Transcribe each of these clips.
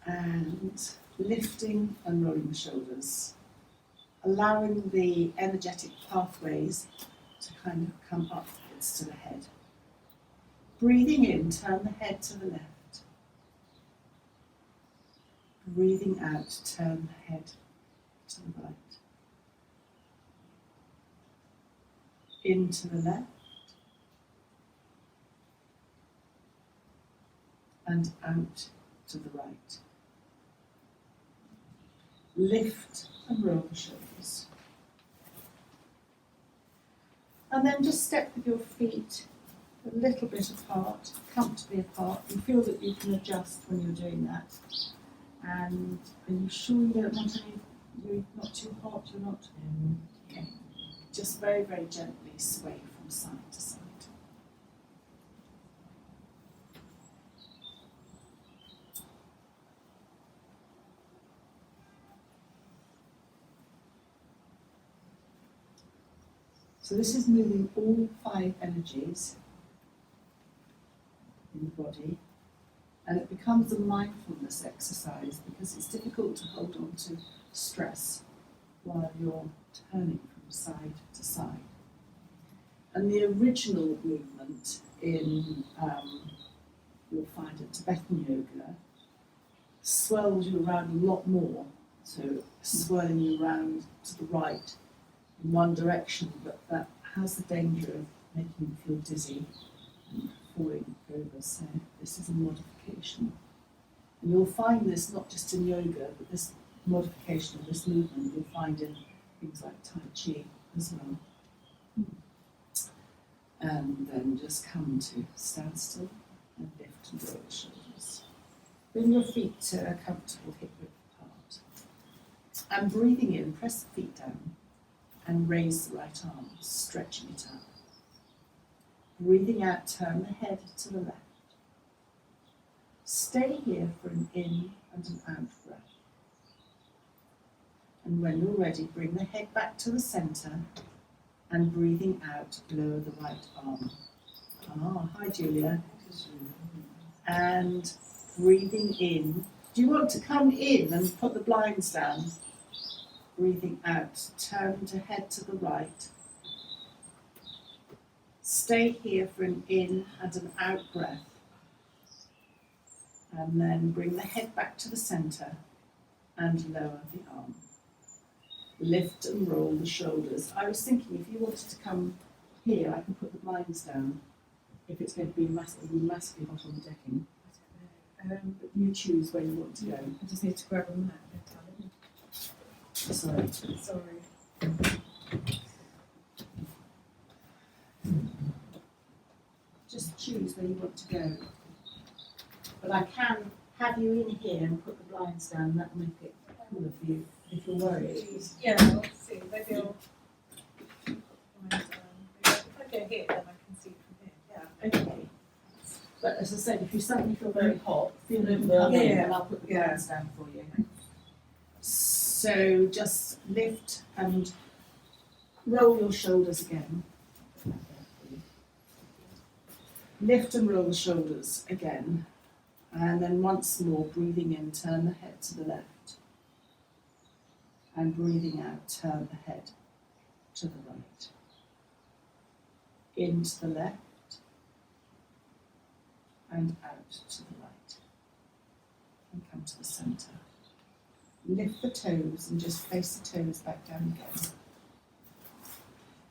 And lifting and rolling the shoulders, allowing the energetic pathways to kind of come upwards to the head. Breathing in, turn the head to the left. Breathing out, turn the head to the right. Into the left. And out to the right. Lift and roll the shoulders. And then just step with your feet a little bit apart, comfortably apart. You feel that you can adjust when you're doing that. And are you sure you don't want any, you're not too hot, you're not? Okay. Just very, very gently sway from side to side. So this is moving all 5 energies in the body, and it becomes a mindfulness exercise because it's difficult to hold on to stress while you're turning from side to side. And the original movement in, you'll find in Tibetan yoga, swells you around a lot more, so swirling you around to the right in one direction, but that has the danger of making you feel dizzy and falling over. So this is a modification. And you'll find this not just in yoga, but this modification of this movement you'll find in things like Tai Chi as well. And then just come to standstill and lift and roll the shoulders. Bring your feet to a comfortable hip width apart. And breathing in, press the feet down and raise the right arm, stretching it up. Breathing out, turn the head to the left. Stay here for an in and an out breath. And when you're ready, bring the head back to the centre and breathing out, lower the right arm. Ah, hi Julia. And breathing in. Do you want to come in and put the blinds down? Breathing out, turn to head to the right. Stay here for an in and an out breath. And then bring the head back to the centre and lower the arm. Lift and roll the shoulders. I was thinking if you wanted to come here, I can put the blinds down if it's going to be massively hot on the decking. But you choose where you want to go. I just need to grab a mat. Sorry. Just choose where you want to go. But I can have you in here and put the blinds down. That will make it cooler for you if you're worried. Yeah, I'll see. Maybe I'll. If I go here, then I can see from here. Yeah. Okay. But as I said, if you suddenly feel very hot, feel it come in and I'll put the blinds down for you. So just lift and roll your shoulders again. Lift and roll the shoulders again. And then once more, breathing in, turn the head to the left. And breathing out, turn the head to the right. Into the left. And out to the right. And come to the centre. Lift the toes and just place the toes back down again.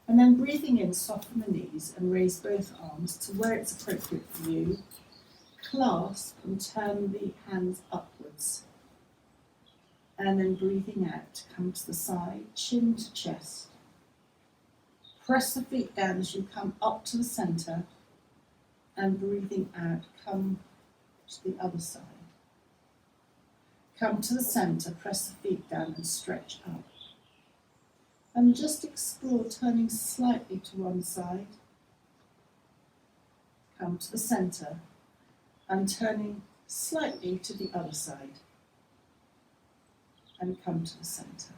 And then breathing in, soften the knees and raise both arms to where it's appropriate for you. Clasp and turn the hands upwards. And then breathing out, come to the side, chin to chest. Press the feet down as you come up to the centre. And breathing out, come to the other side. Come to the centre, press the feet down and stretch up. And just explore turning slightly to one side. Come to the centre and turning slightly to the other side. And come to the centre.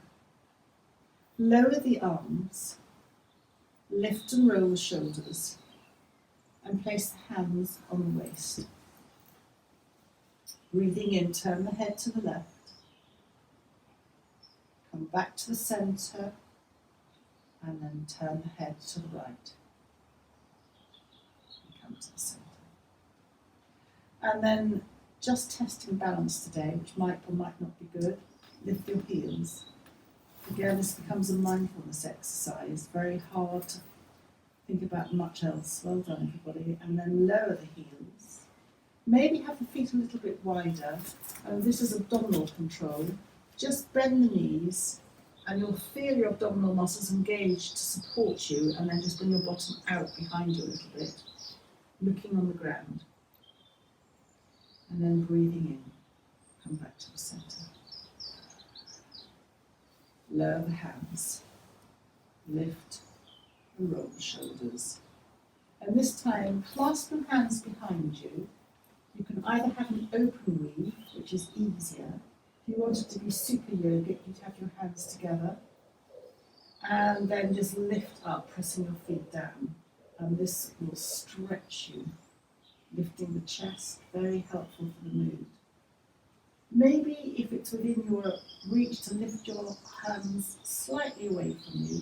Lower the arms, lift and roll the shoulders, and place the hands on the waist. Breathing in, turn the head to the left. Come back to the centre and then turn the head to the right. And come to the centre. And then just testing balance today, which might or might not be good. Lift your heels. Again, this becomes a mindfulness exercise. Very hard to think about much else. Well done, everybody. And then lower the heels. Maybe have the feet a little bit wider. And this is abdominal control. Just bend the knees and you'll feel your abdominal muscles engaged to support you, and then just bring your bottom out behind you a little bit, looking on the ground. And then breathing in, come back to the centre. Lower the hands, lift and roll the shoulders. And this time, clasp your hands behind you. You can either have an open weave, which is easier. If you want it to be super yogic, you'd have your hands together. And then just lift up, pressing your feet down. And this will stretch you, lifting the chest, very helpful for the mood. Maybe if it's within your reach to lift your hands slightly away from you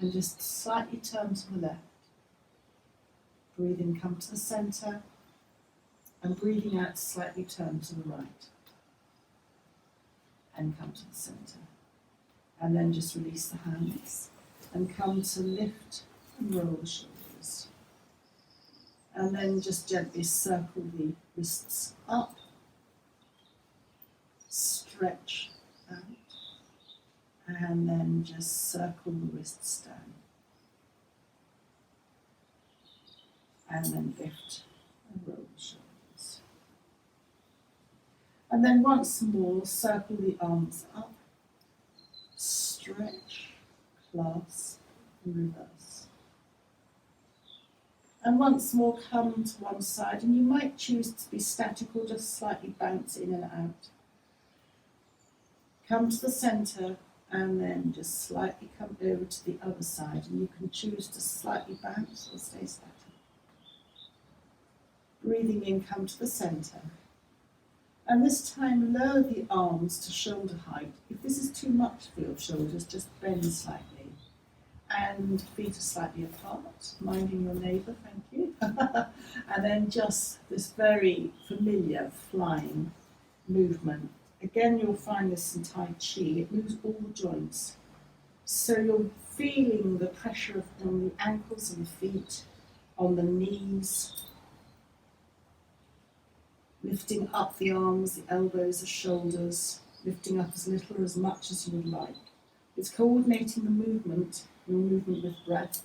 and just slightly turn to the left. Breathing, come to the centre, and breathing out, slightly turn to the right. And come to the centre. And then just release the hands and come to lift and roll the shoulders. And then just gently circle the wrists up, stretch out, and then just circle the wrists down. And then lift and roll the shoulders. And then once more, circle the arms up, stretch, clasp, and reverse. And once more, come to one side, and you might choose to be static or just slightly bounce in and out. Come to the centre, and then just slightly come over to the other side, and you can choose to slightly bounce or stay static. Breathing in, come to the centre. And this time, lower the arms to shoulder height. If this is too much for your shoulders, just bend slightly. And feet are slightly apart, minding your neighbour, thank you. And then just this very familiar flying movement. Again, you'll find this in Tai Chi. It moves all the joints. So you're feeling the pressure on the ankles and the feet, on the knees, lifting up the arms, the elbows, the shoulders, lifting up as little or as much as you would like. It's coordinating the movement, your movement with breath.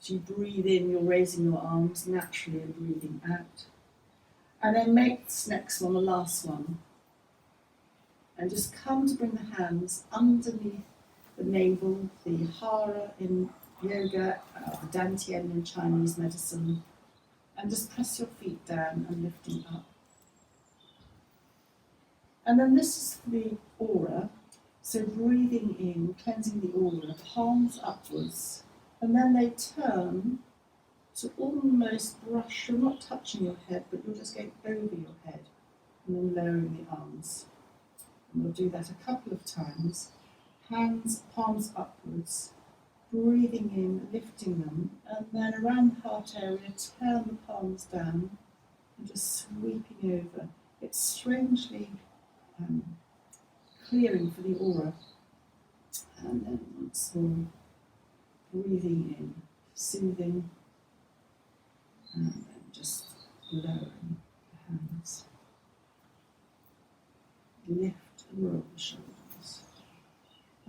As you breathe in, you're raising your arms naturally and breathing out. And then make this next one the last one. And just come to bring the hands underneath the navel, the hara in yoga, the dantian in Chinese medicine. And just press your feet down and lifting up. And then this is the aura. So breathing in, cleansing the aura, palms upwards. And then they turn to almost brush. You're not touching your head, but you're just going over your head. And then lowering the arms. And we'll do that a couple of times. Hands, palms upwards. Breathing in, lifting them, and then around the heart area, turn the palms down and just sweeping over. It's strangely clearing for the aura. And then once more, breathing in, soothing, and then just lowering the hands. Lift and roll the shoulders.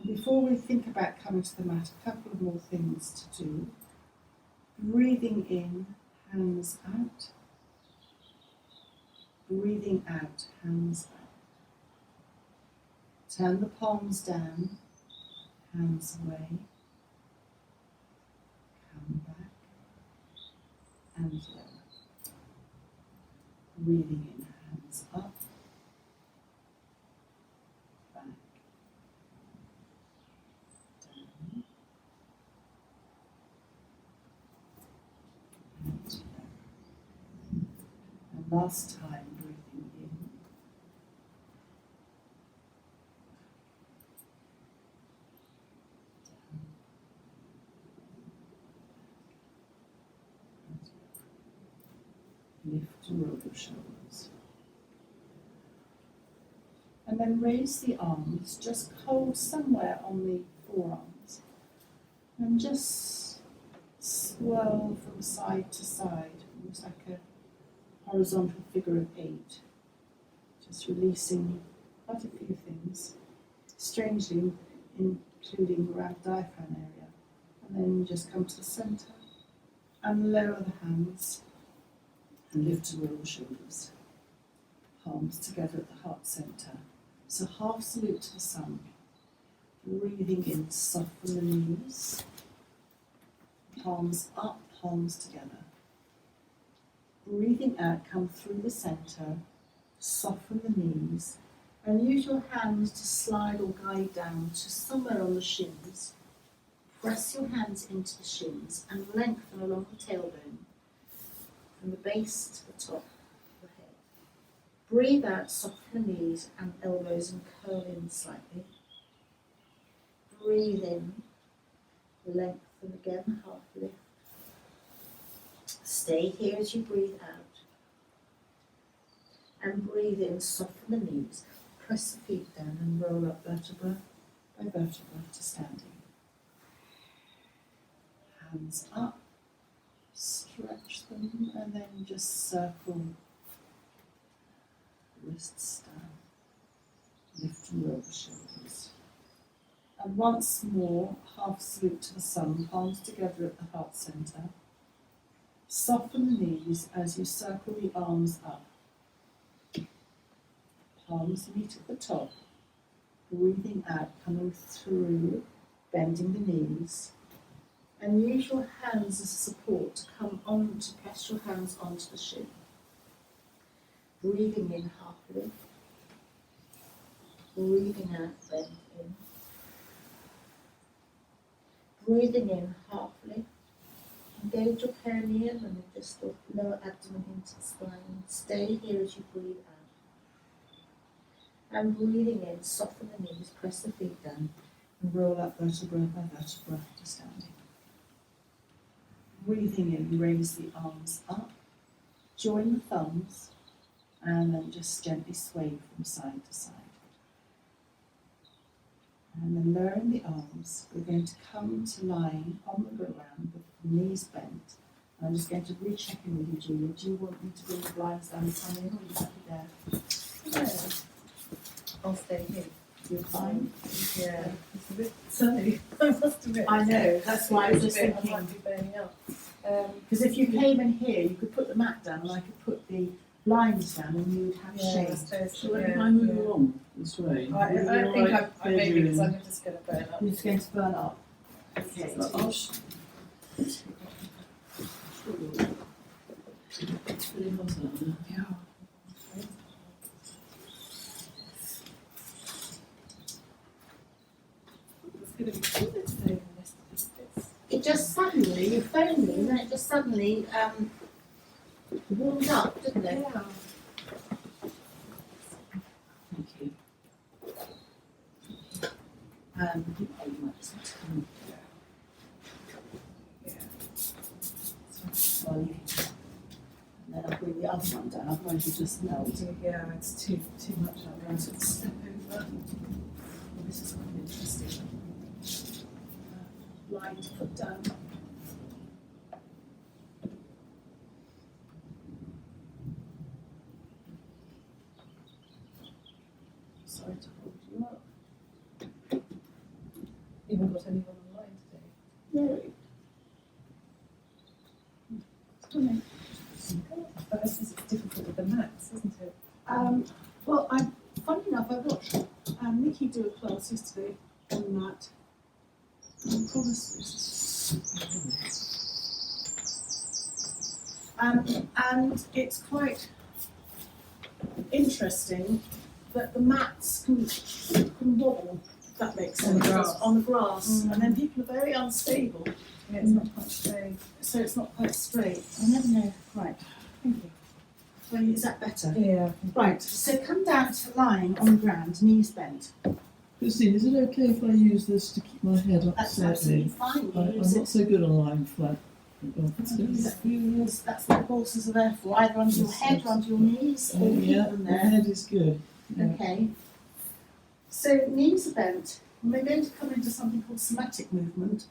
And before we think about coming to the mat, a couple of more things to do. Breathing in, hands out. Breathing out, hands out. Turn the palms down, hands away. Come back and lower. Breathing in, hands up. Last time, Lift and roll your shoulders. And then raise the arms, just hold somewhere on the forearms. And just swirl from side to side, almost like a horizontal figure of 8. Just releasing quite a few things, strangely including around the diaphragm area. And then just come to the centre and lower the hands and lift and roll the shoulders. Palms together at the heart centre. So half salute to the sun. Breathing in, soften the knees. Palms up, palms together. Breathing out, come through the centre, soften the knees, and use your hands to slide or guide down to somewhere on the shins. Press your hands into the shins and lengthen along the tailbone from the base to the top of the head. Breathe out, soften the knees and elbows and curl in slightly. Breathe in, lengthen again, half lift. Stay here as you breathe out. And breathe in, soften the knees, press the feet down and roll up vertebra by vertebra to standing. Hands up, stretch them and then just circle, wrists down, lift and roll the shoulders. And once more, half salute to the sun, palms together at the heart centre. Soften the knees as you circle the arms up. Palms meet at the top. Breathing out, coming through, bending the knees. And use your hands as support to come on, to press your hands onto the shin. Breathing in, half lift. Breathing out, bend in. Breathing in, half lift. Engage your perineum and then just the lower abdomen into the spine. Stay here as you breathe out. And breathing in, soften the knees, press the feet down, and roll up vertebra by vertebra to standing. Breathing in, raise the arms up, join the thumbs, and then just gently sway from side to side. And then lowering the arms, we're going to come to lying on the ground with the knees bent. And I'm just going to recheck in with you, Julia. Do you want me to bring the blinds down and come in, or are you happy there? Yeah. I'll stay here. You're fine? Yeah. It's a bit sunny, I must admit. I know, that's why I was just I thinking. might be burning up. Because if you came in here, you could put the mat down and I could put the blinds down and you would have shade. I suppose, So if I move along this way, I think I maybe because I'm just going to burn up. It's going to burn up. Okay. It's really hot out there. Yeah. It's going to be colder today than yesterday. It just suddenly, you phoned me, and then it just suddenly warmed up, didn't it? Yeah. Thank you. Oh, you might just want to come. Yeah. Well, you can. And then I'll bring the other one down, otherwise you just melt. Yeah, it's too much out there. Right, so it's step over. Well, this is quite interesting. Line to put down. Sorry to hold you up. You haven't got anyone online today. No. Stunning. But I suppose it's difficult with the mats, isn't it? Well, funny enough, I watched Nikki do a class yesterday on that. And it's quite interesting that the mats can wobble, if that makes On the sense, grass. on the grass. Mm. And then people are very unstable, Yeah, it's not quite straight. so it's not quite straight. I never know. Right. Thank you. Well, is that better? Yeah. Right. So come down to lying on the ground, knees bent. Christine, is it okay if I use this to keep my head up That's slightly? absolutely fine. You I'm use not it. so good on lying flat. Oh, that's good. That's what horses are there for, either under your head or under your knees, or keep Yeah, them the there. head is good. Yeah. Okay. So knees are bent, and we're going to come into something called somatic movement,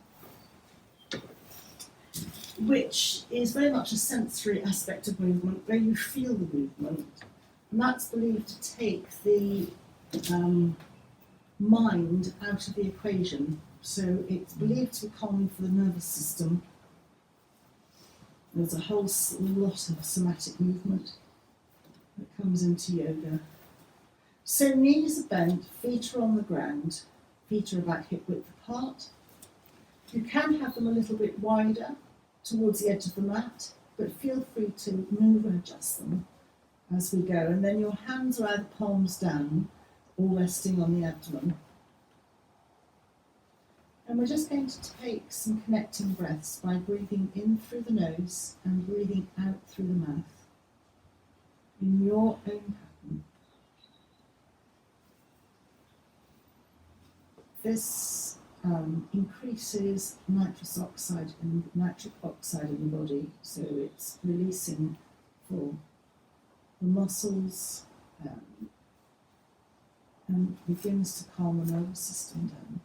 which is very much a sensory aspect of movement, where you feel the movement, and that's believed to take the mind out of the equation. So it's believed to be common for the nervous system. There's a whole lot of somatic movement that comes into yoga. So knees are bent, feet are on the ground, feet are about hip width apart. You can have them a little bit wider towards the edge of the mat, but feel free to move and adjust them as we go. And then your hands are either palms down or resting on the abdomen. And we're just going to take some connecting breaths by breathing in through the nose and breathing out through the mouth in your own pattern. This increases nitrous oxide and nitric oxide in the body, so it's releasing for the muscles and begins to calm the nervous system down.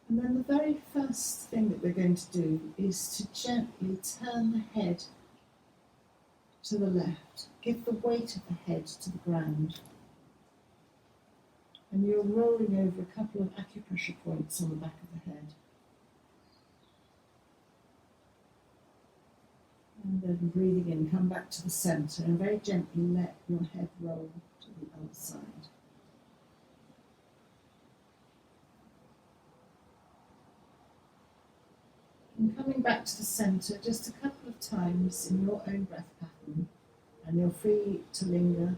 And then the very first thing that we're going to do is to gently turn the head to the left. Give the weight of the head to the ground. And you're rolling over a couple of acupressure points on the back of the head. And then breathing in, come back to the centre and very gently let your head roll to the other side. And coming back to the centre just a couple of times in your own breath pattern, and you're free to linger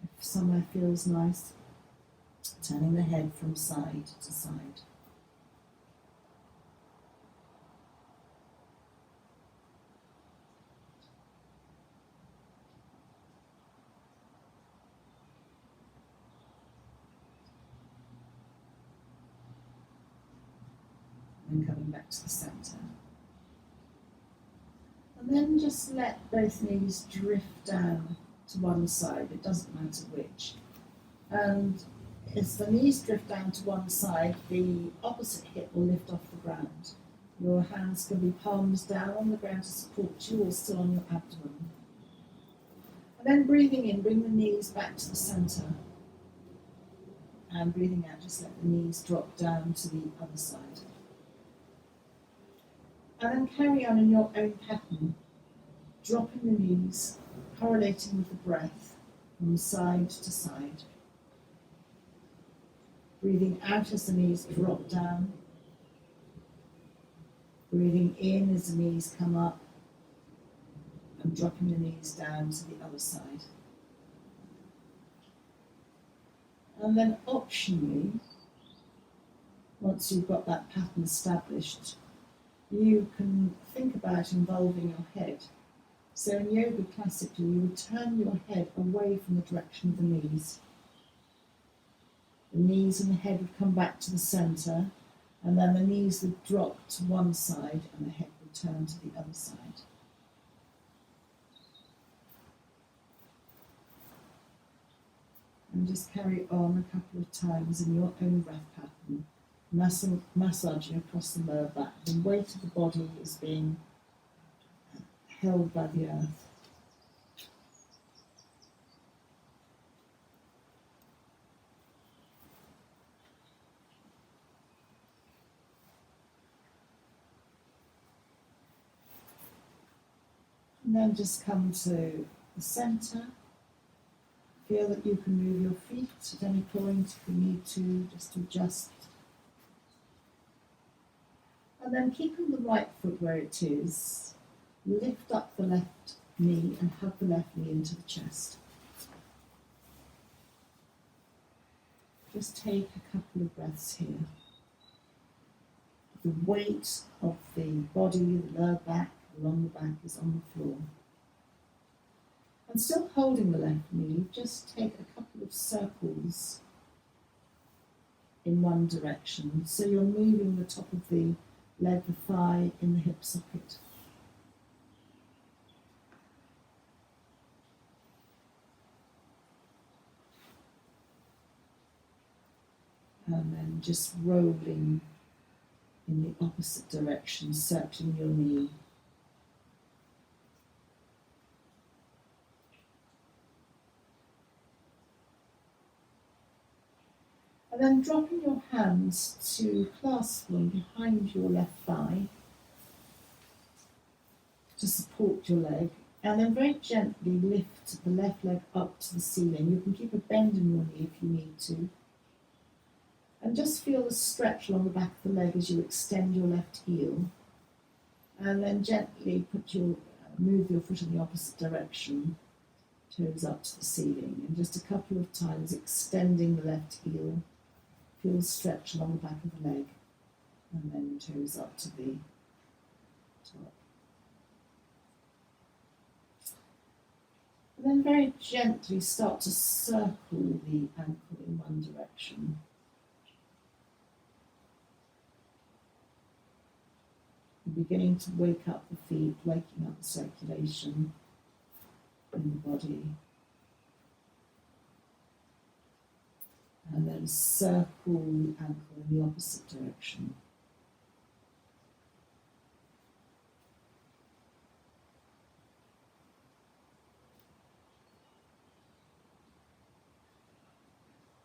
if somewhere feels nice, turning the head from side to side. And coming back to the centre. And then just let both knees drift down to one side, it doesn't matter which. And as the knees drift down to one side, the opposite hip will lift off the ground. Your hands can be palms down on the ground to support you or still on your abdomen. And then breathing in, bring the knees back to the centre. And breathing out, just let the knees drop down to the other side. And then carry on in your own pattern, dropping the knees, correlating with the breath from side to side. Breathing out as the knees drop down. Breathing in as the knees come up. And dropping the knees down to the other side. And then optionally, once you've got that pattern established, you can think about involving your head. So in yoga classically, you would turn your head away from the direction of the knees. The knees and the head would come back to the centre, and then the knees would drop to one side and the head would turn to the other side. And just carry on a couple of times in your own breath pattern. Massaging across the lower back. The weight of the body is being held by the earth. And then just come to the centre. Feel that you can move your feet at any point if you need to, just to adjust. And then keeping the right foot where it is, lift up the left knee and hug the left knee into the chest. Just take a couple of breaths here. The weight of the body, the lower back, along the back is on the floor. And still holding the left knee, just take a couple of circles in one direction. So you're moving the top of the leg, the thigh, in the hip socket. And then just rolling in the opposite direction, circling your knee. And then dropping your hands to clasp them behind your left thigh to support your leg. And then very gently lift the left leg up to the ceiling. You can keep a bend in your knee if you need to. And just feel the stretch along the back of the leg as you extend your left heel. And then gently move your foot in the opposite direction, toes up to the ceiling. And just a couple of times extending the left heel. Feel the stretch along the back of the leg. And then toes up to the top. And then very gently start to circle the ankle in one direction. Beginning to wake up the feet, waking up the circulation in the body. And then circle the ankle in the opposite direction.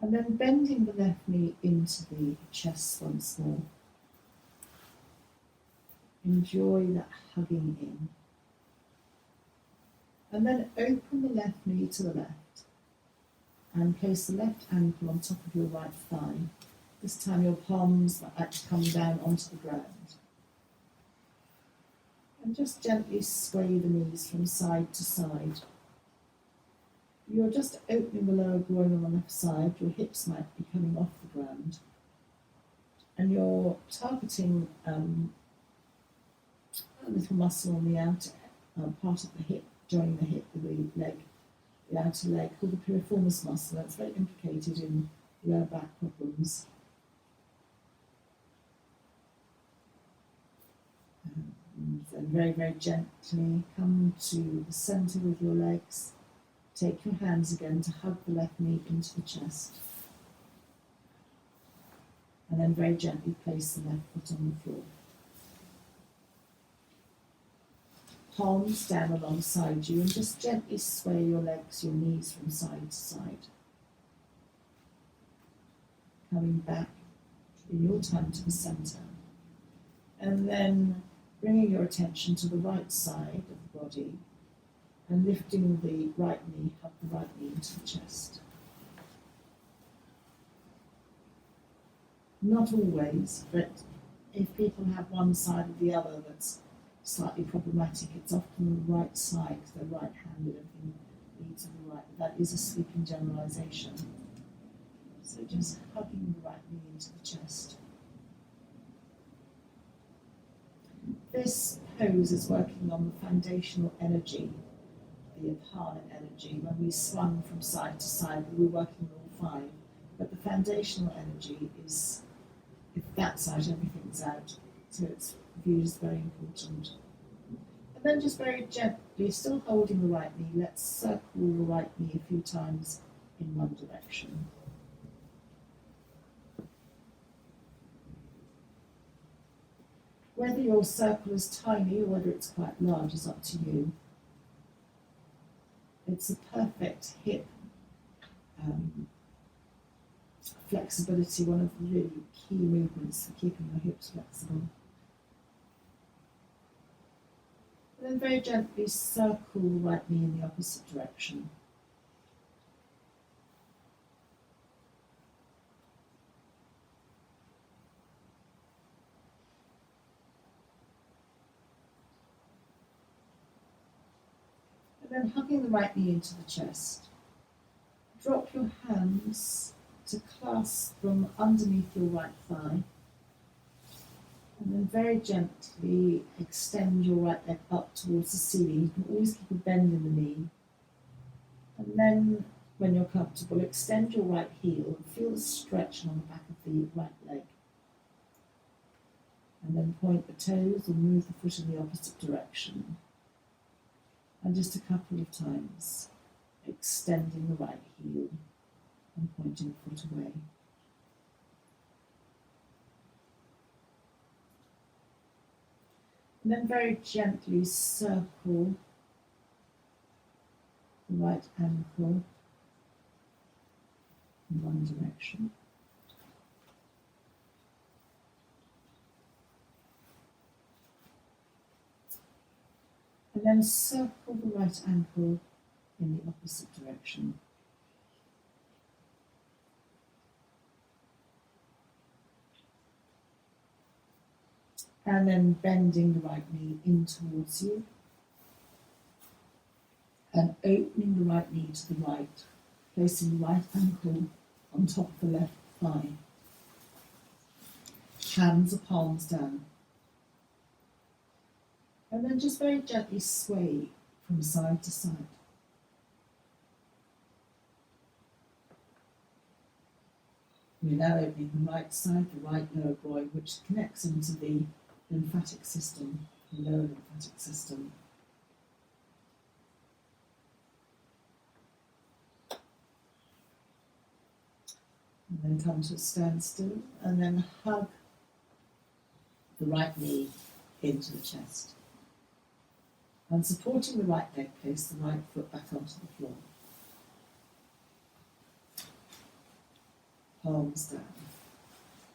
And then bending the left knee into the chest once more. Enjoy that hugging in. And then open the left knee to the left and place the left ankle on top of your right thigh. This time your palms are actually come down onto the ground. And just gently sway the knees from side to side. You're just opening the lower groin on the left side. Your hips might be coming off the ground. And you're targeting a little muscle on the outer part of the hip, joining the hip with the leg, the outer leg, called the piriformis muscle. That's very implicated in lower back problems. And then very, very gently come to the centre with your legs. Take your hands again to hug the left knee into the chest. And then very gently place the left foot on the floor. Palms down alongside you and just gently sway your legs, your knees from side to side. Coming back in your time to the centre. And then bringing your attention to the right side of the body and lifting the right knee, hug the right knee into the chest. Not always, but if people have one side or the other that's slightly problematic, it's often the right side, because they're right-handed, everything leads to the right. That is a sleeping generalization. So just hugging the right knee into the chest. This pose is working on the foundational energy, the apana energy. When we swung from side to side, we were working on all five, but the foundational energy is, if that's out, everything's out. So it's viewed as very important. And then just very gently, still holding the right knee, let's circle the right knee a few times in one direction. Whether your circle is tiny or whether it's quite large is up to you. It's a perfect hip flexibility, one of the really key movements for keeping your hips flexible. And then very gently circle the right knee in the opposite direction. And then hugging the right knee into the chest. Drop your hands to clasp them underneath your right thigh. And then very gently extend your right leg up towards the ceiling. You can always keep a bend in the knee. And then, when you're comfortable, extend your right heel and feel the stretch along the back of the right leg. And then point the toes or move the foot in the opposite direction. And just a couple of times, extending the right heel and pointing the foot away. And then very gently circle the right ankle in one direction. And then circle the right ankle in the opposite direction. And then bending the right knee in towards you. And opening the right knee to the right, placing the right ankle on top of the left thigh. Hands or palms down. And then just very gently sway from side to side. We're now opening the right side, the right lower groin, which connects into the lymphatic system, the lower lymphatic system. And then come to a standstill, and then hug the right knee into the chest. And supporting the right leg, place the right foot back onto the floor. Palms down.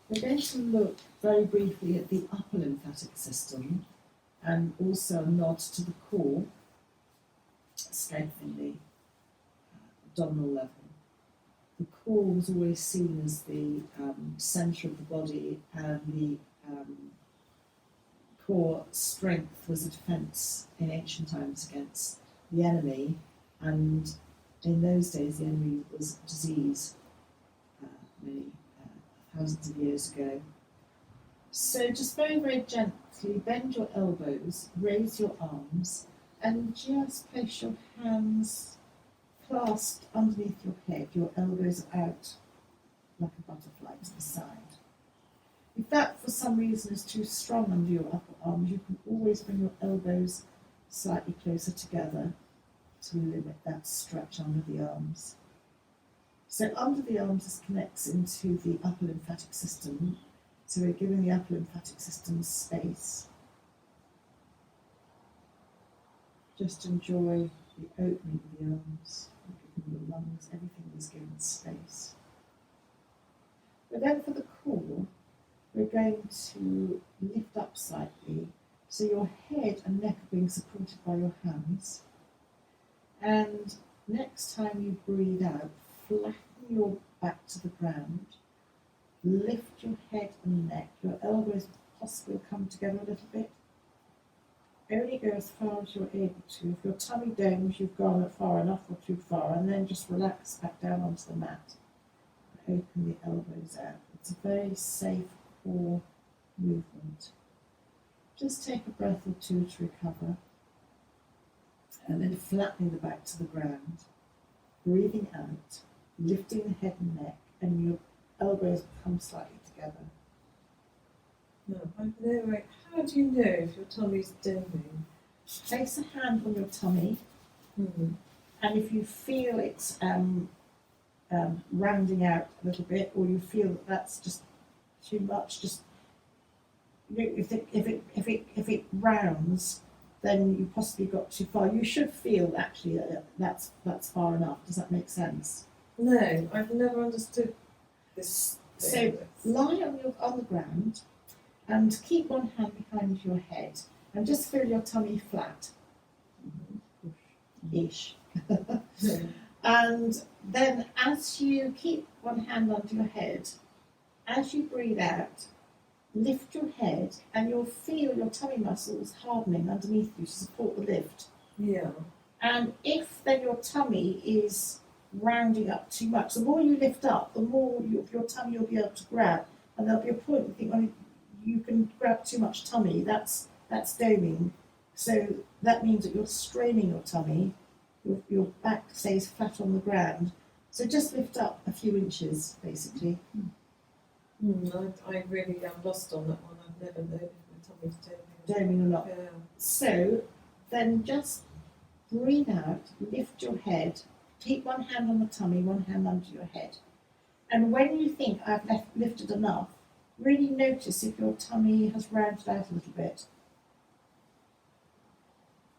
We're going to look very briefly at the upper lymphatic system and also a nod to the core, strengthening the abdominal level. The core was always seen as the centre of the body, and the core strength was a defence in ancient times against the enemy, and in those days the enemy was disease, many thousands of years ago. So just very, very gently bend your elbows, raise your arms, and just place your hands clasped underneath your head. Your elbows are out like a butterfly to the side. If that for some reason is too strong under your upper arms, you can always bring your elbows slightly closer together to limit that stretch under the arms. So under the arms, this connects into the upper lymphatic system. So we're giving the upper lymphatic system space. Just enjoy the opening of the arms, giving the lungs, everything is given space. But then for the core, we're going to lift up slightly, so your head and neck are being supported by your hands. And next time you breathe out, flatten your back to the ground, lift your head and neck, your elbows possibly come together a little bit. Only go as far as you're able to. If your tummy domes, you've gone far enough or too far, and then just relax back down onto the mat. Open the elbows out. It's a very safe core movement. Just take a breath or two to recover, and then flattening the back to the ground, breathing out, lifting the head and neck, and your elbows come slightly together. No, wait, how do you know if your tummy's doming? Place a hand on your tummy, and if you feel it's rounding out a little bit, or you feel that that's just too much, just if it rounds, then you possibly got too far. You should feel actually that that's far enough. Does that make sense? No, I've never understood this. So lie on the ground and keep one hand behind your head and just feel your tummy flat. Ish. And then as you keep one hand under your head, as you breathe out, lift your head and you'll feel your tummy muscles hardening underneath you to support the lift. Yeah. And if then your tummy is rounding up too much, the more you lift up, the more your tummy you'll be able to grab. And there'll be a point you think, well, you can grab too much tummy, that's doming. So that means that you're straining your tummy your back stays flat on the ground. So just lift up a few inches, basically. I really am lost on that one. I've never known if my tummy's turning. Doming or not. Yeah. So then just breathe out, lift your head, keep one hand on the tummy, one hand under your head. And when you think I've lifted enough, really notice if your tummy has rounded out a little bit.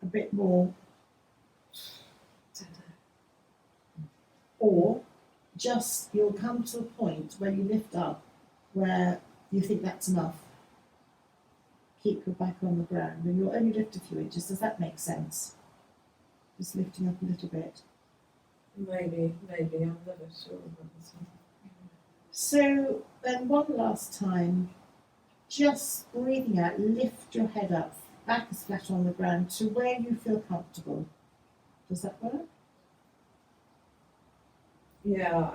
A bit more. Don't know. Or just you'll come to a point where you lift up where you think that's enough. Keep your back on the ground and you'll only lift a few inches. Does that make sense? Just lifting up a little bit. Maybe. I'm never sure about this one. So then one last time, just breathing out, lift your head up, back is flat on the ground to where you feel comfortable. Does that work? Yeah,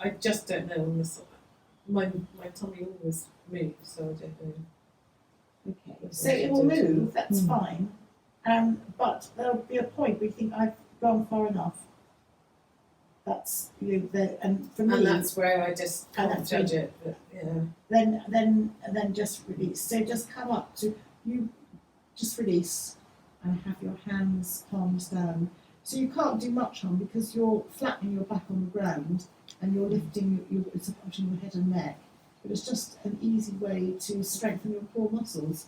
I just don't know on this. My tummy always moves, so I don't know. Okay. So it will move, that's Mm. fine. But there'll be a point where you think I've gone far enough. That's and for me And that's where I just And can't that's judge it. But yeah, then just release. So just come up to you, just release and have your hands palms down. So you can't do much on because you're flattening your back on the ground and you're lifting, you're supporting your head and neck. But it's just an easy way to strengthen your core muscles.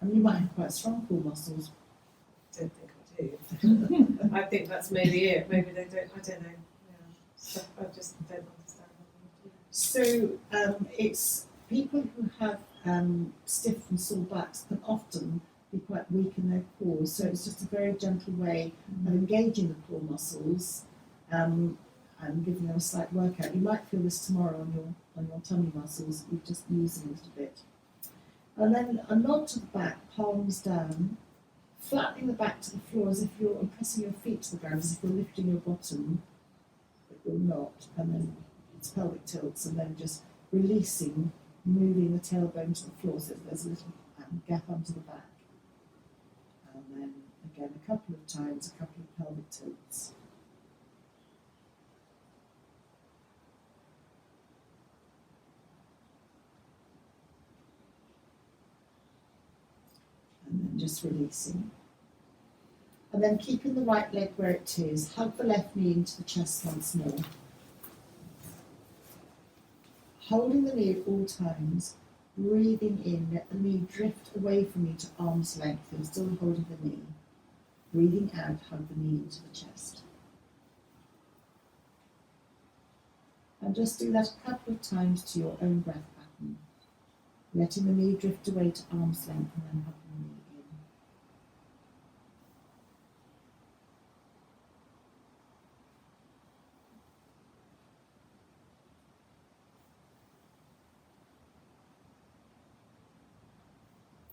And you might have quite strong core muscles. I don't think I do. I think that's maybe it. Maybe they don't. I don't know. Yeah, so I just don't understand. So it's people who have stiff and sore backs can often be quite weak in their core. So it's just a very gentle way of engaging the core muscles and giving them a slight workout. You might feel this tomorrow on your tummy muscles. You just use them a little bit. And then a nod to the back, palms down, flattening the back to the floor as if you're pressing your feet to the ground, as if you're lifting your bottom, but you're not. And then it's pelvic tilts, and then just releasing, moving the tailbone to the floor so that there's a little gap under the back. And then again, a couple of times, a couple of pelvic tilts. And then just releasing. And then keeping the right leg where it is, hug the left knee into the chest once more. Holding the knee at all times, breathing in, let the knee drift away from you to arm's length, you're still holding the knee. Breathing out, hug the knee into the chest. And just do that a couple of times to your own breath pattern. Letting the knee drift away to arm's length and then hugging the knee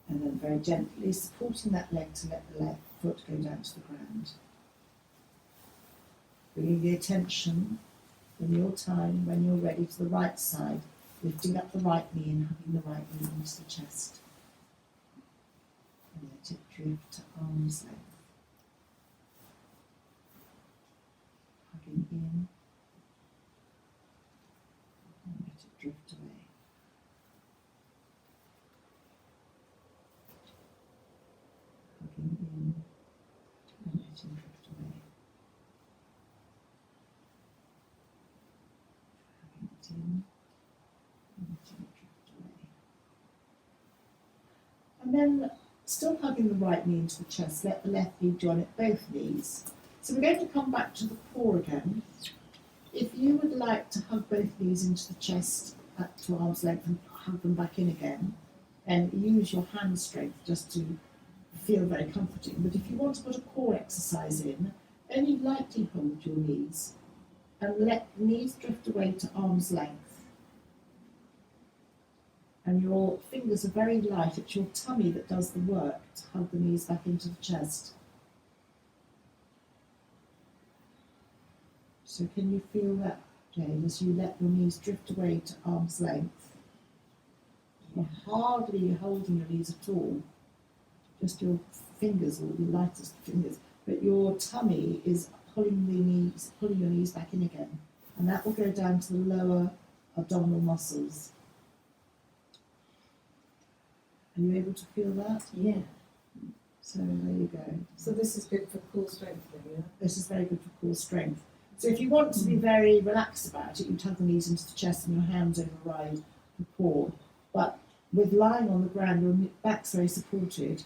in. And then very gently supporting that leg to let the left foot go down to the ground. Bringing the attention in your time, when you're ready, to the right side, lifting up the right knee and hugging the right knee into the chest. And let it drift to arm's length. Hugging in. And let it drift away. Hugging in and letting drift away. Hugging it in and letting it drift away. And then, still hugging the right knee into the chest, let the left knee join at both knees. So we're going to come back to the core again. If you would like to hug both knees into the chest at to arm's length and hug them back in again, and use your hand strength just to feel very comforting. But if you want to put a core exercise in, only lightly hold your knees and let the knees drift away to arm's length. And your fingers are very light. It's your tummy that does the work to hug the knees back into the chest. So can you feel that, Jane, as you let your knees drift away to arm's length? You're hardly holding your knees at all. Just your fingers, or your lightest fingers, but your tummy is pulling your knees back in again, and that will go down to the lower abdominal muscles. Are you able to feel that? Yeah. So there you go. So this is good for core strengthening, yeah? This is very good for core strength. So if you want to be very relaxed about it, you tug the knees into the chest and your hands override the core. But with lying on the ground, your back's very supported,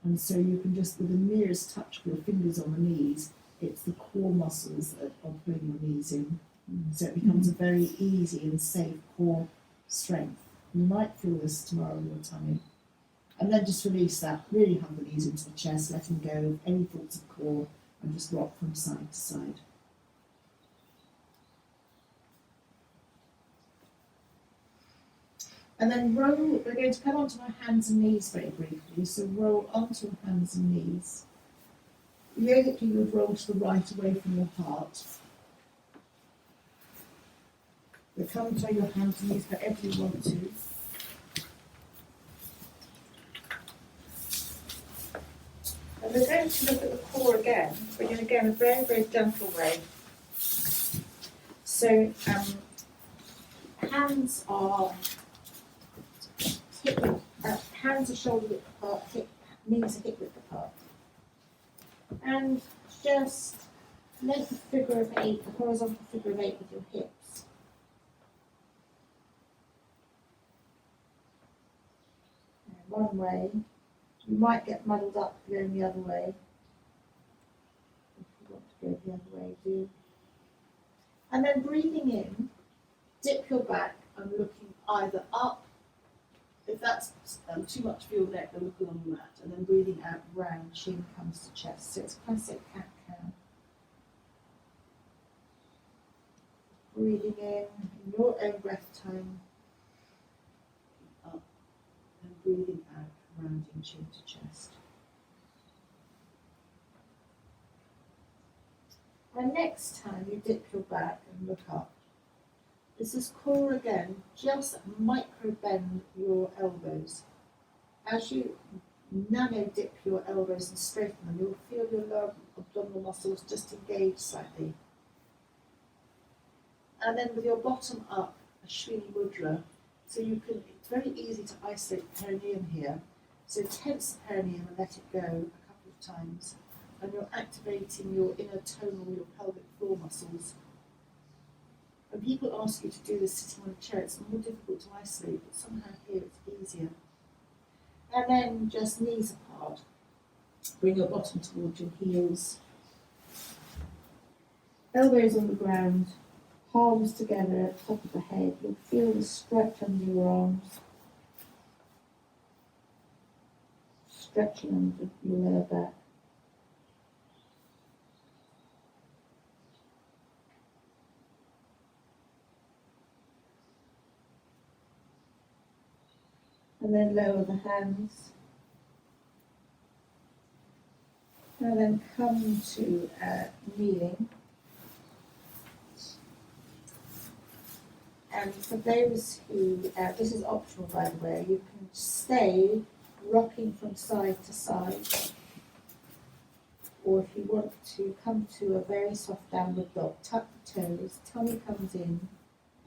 and so you can just, with the merest touch of your fingers on the knees, it's the core muscles that are pulling your knees in. So it becomes a very easy and safe core strength. You might feel this tomorrow in your tummy. And then just release that, really hug the knees into the chest, letting go of any thoughts of core, and just rock from side to side. And then roll, we're going to come onto our hands and knees very briefly, so roll onto your hands and knees. Yogically you would roll to the right away from your heart. You come to your hands and knees wherever you want to. And we're going to look at the core again, but in again a very, very gentle way. So hands are hip width, hands are shoulder width apart, knees are hip width apart. And just make a figure of 8, a horizontal figure of 8 with your hips. And one way. You might get muddled up going the other way. If you want to go the other way, do. And then breathing in, dip your back and looking either up, if that's too much for your neck, then look along the mat, and then breathing out round, chin comes to chest. So it's classic cat-cow. Breathing in your own breath time, up, and breathing out, rounding chin to chest. And next time you dip your back and look up, this is core again, just micro bend your elbows. As you nano dip your elbows and straighten them, you'll feel your lower abdominal muscles just engage slightly. And then with your bottom up, a Srini Mudra, so you can, it's very easy to isolate the perineum here. So tense the perineum and let it go a couple of times. And you're activating your inner tonal, your pelvic floor muscles. When people ask you to do this sitting on a chair, it's more difficult to isolate, but somehow here it's easier. And then just knees apart. Bring your bottom towards your heels. Elbows on the ground, palms together at the top of the head. You'll feel the stretch under your arms. Stretching under your lower back. And then lower the hands. And then come to kneeling. And for those who, this is optional by the way, you can stay rocking from side to side. Or if you want to come to a very soft downward dog, tuck the toes, tummy comes in,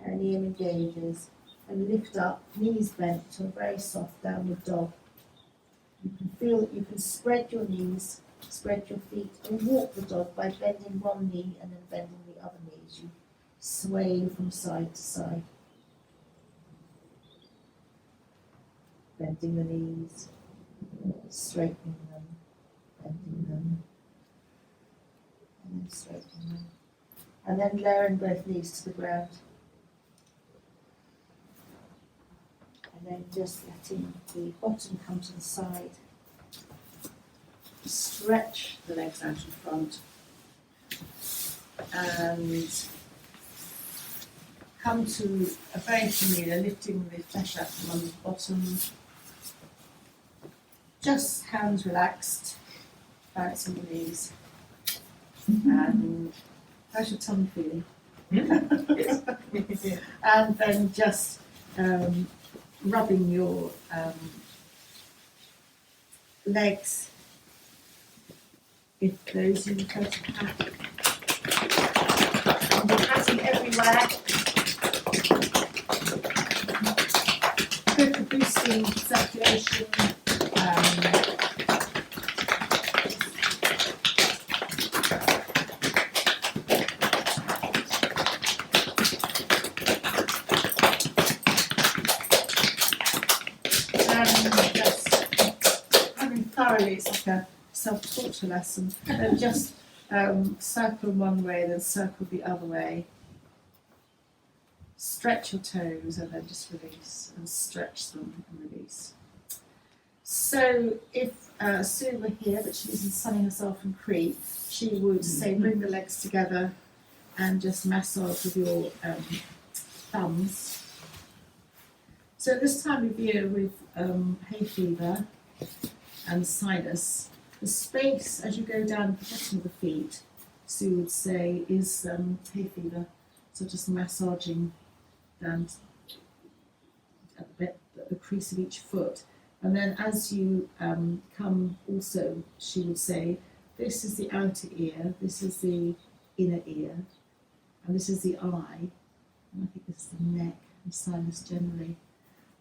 perineum engages, and lift up, knees bent to a very soft downward dog. You can feel that you can spread your knees, spread your feet, and walk the dog by bending one knee and then bending the other knee as you sway from side to side. Bending the knees, straightening them, bending them, and then straightening them. And then lowering both knees to the ground. And then just letting the bottom come to the side. Stretch the legs out in front. And come to a very familiar, lifting the flesh out from under the bottom. Just hands relaxed, balancing the knees. And how's your tummy feeling? And then just rubbing your legs if those who refer to patting. And we're patting everywhere. Good for boosting circulation. Just having thoroughly, it's like a self-torture lesson. And just circle one way, then circle the other way. Stretch your toes and then just release, and stretch them and release. So if Sue were here, but she's sunning herself in Crete, she would say bring the legs together and just massage with your thumbs. So at this time of year with hay fever and sinus, the space as you go down the bottom of the feet, Sue would say, is hay fever. So just massaging down at the crease of each foot. And then as you come also, she would say, this is the outer ear, this is the inner ear, and this is the eye, and I think this is the neck and sinus generally.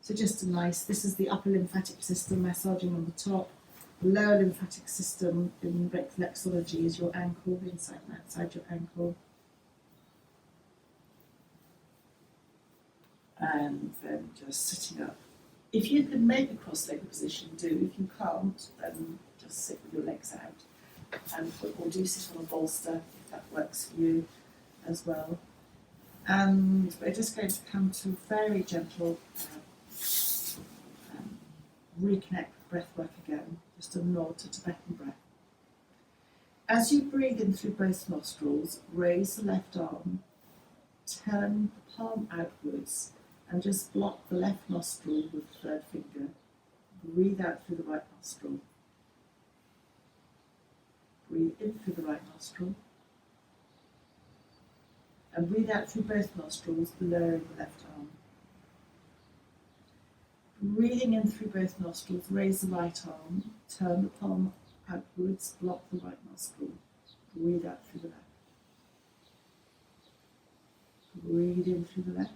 So just a nice, this is the upper lymphatic system massaging on the top. The lower lymphatic system in reflexology is your ankle, inside and outside your ankle. And then just sitting up. If you can make a cross-legged position, do. If you can't, then just sit with your legs out. And or do sit on a bolster if that works for you as well. And we're just going to come to very gentle reconnect with breath work again, just a nod to Tibetan breath. As you breathe in through both nostrils, raise the left arm, turn the palm outwards, and just block the left nostril with the third finger. Breathe out through the right nostril. Breathe in through the right nostril. And breathe out through both nostrils, lowering the left arm. Breathing in through both nostrils, raise the right arm, turn the palm outwards, block the right nostril. Breathe out through the left. Breathe in through the left.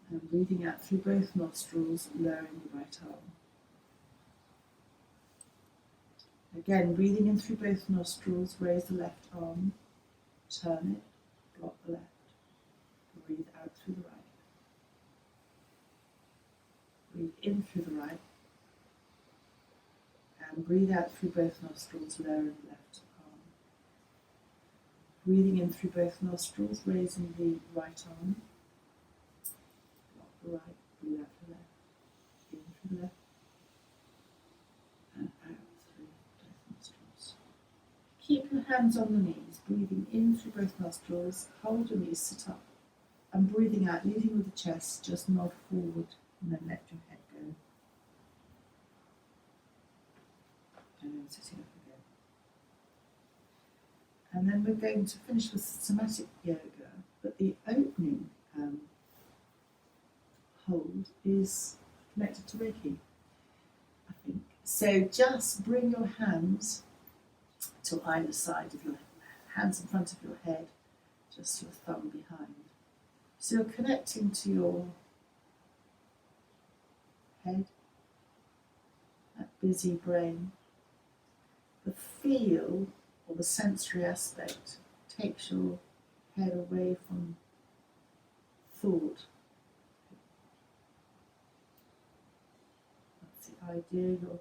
And breathing out through both nostrils, lowering the right arm. Again, breathing in through both nostrils, raise the left arm, turn it, block the left. Breathe out through the right. Breathe in through the right. And breathe out through both nostrils, lowering the left arm. Breathing in through both nostrils, raising the right arm. Block the right, breathe out the left. In through the left. And out through both nostrils. Keep your hands on the knees, breathing in through both nostrils, hold your knees, sit up. And breathing out, leading with the chest, just nod forward and then let your head go. And then sitting up again. And then we're going to finish with somatic yoga, but the opening hold is connected to Reiki, I think. So just bring your hands to either side of your hands in front of your head, just your thumb behind. So you're connecting to your head, that busy brain. The feel or the sensory aspect takes your head away from thought. That's the idea. Your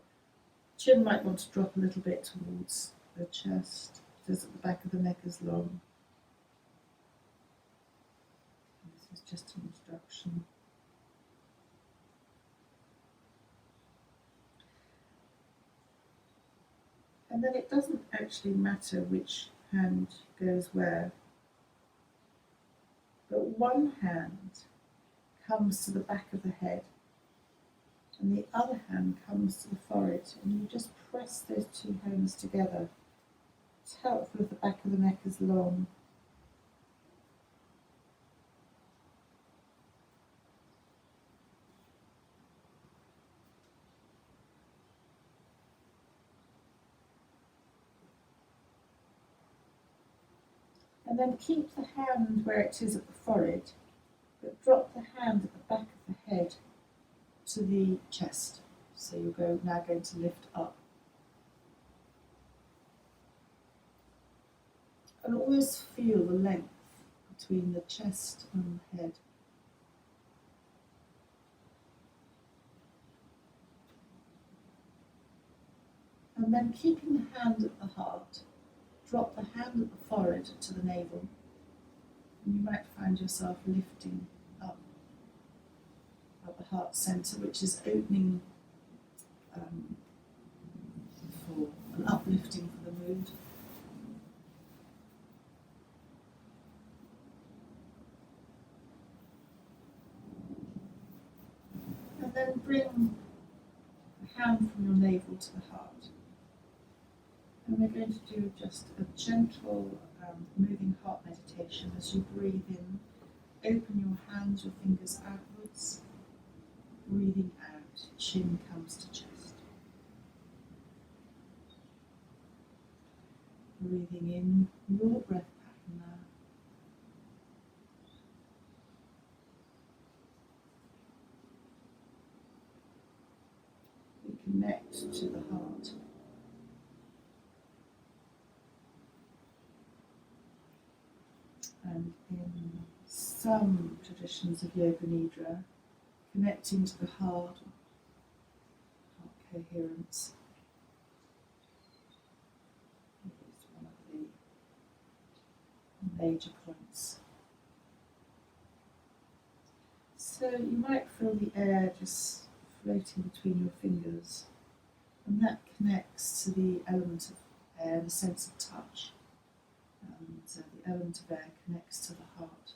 chin might want to drop a little bit towards the chest, just at the back of the neck is long. This is just an instruction. And then it doesn't actually matter which hand goes where, but one hand comes to the back of the head and the other hand comes to the forehead, and you just press those two hands together. It's helpful if the back of the neck is long. And then keep the hand where it is at the forehead, but drop the hand at the back of the head to the chest. So you're now going to lift up. And always feel the length between the chest and the head. And then keeping the hand at the heart, drop the hand at the forehead to the navel. And you might find yourself lifting up at the heart centre, which is opening for an uplifting for the mood. And then bring the hand from your navel to the heart. And we're going to do just a gentle moving heart meditation as you breathe in. Open your hands, your fingers outwards. Breathing out, chin comes to chest. Breathing in, your breath pattern now. We connect to the heart. And in some traditions of Yoga Nidra, connecting to the heart coherence is one of the major points. So you might feel the air just floating between your fingers, and that connects to the element of air, the sense of touch. And the element of air connects to the heart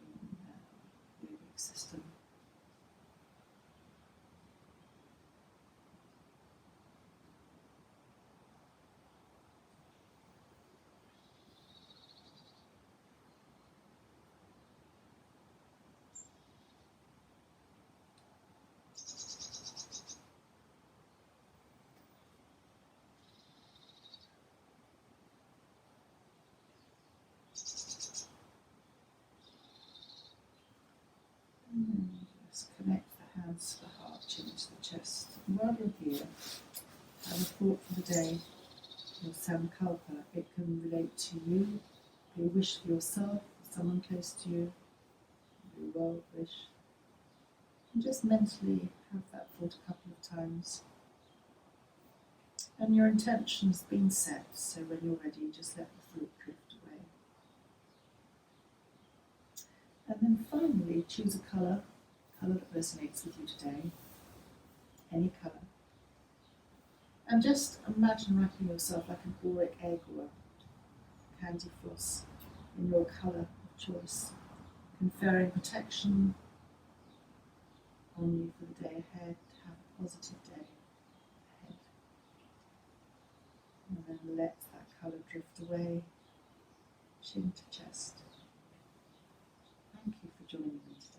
in the yogic system. Just connect the hands to the heart, chin to the chest. And while you're here, have a thought for the day, your sankalpa. It can relate to you, be a wish for yourself, for someone close to you, be a world wish. And just mentally have that thought a couple of times. And your intention's been set, so when you're ready, just let the thought drift away. And then finally, choose a colour that resonates with you today, any colour. And just imagine wrapping yourself like a boric egg or a candy floss in your colour of choice, conferring protection on you for the day ahead, to have a positive day ahead. And then let that colour drift away, chin to chest. Thank you for joining me today.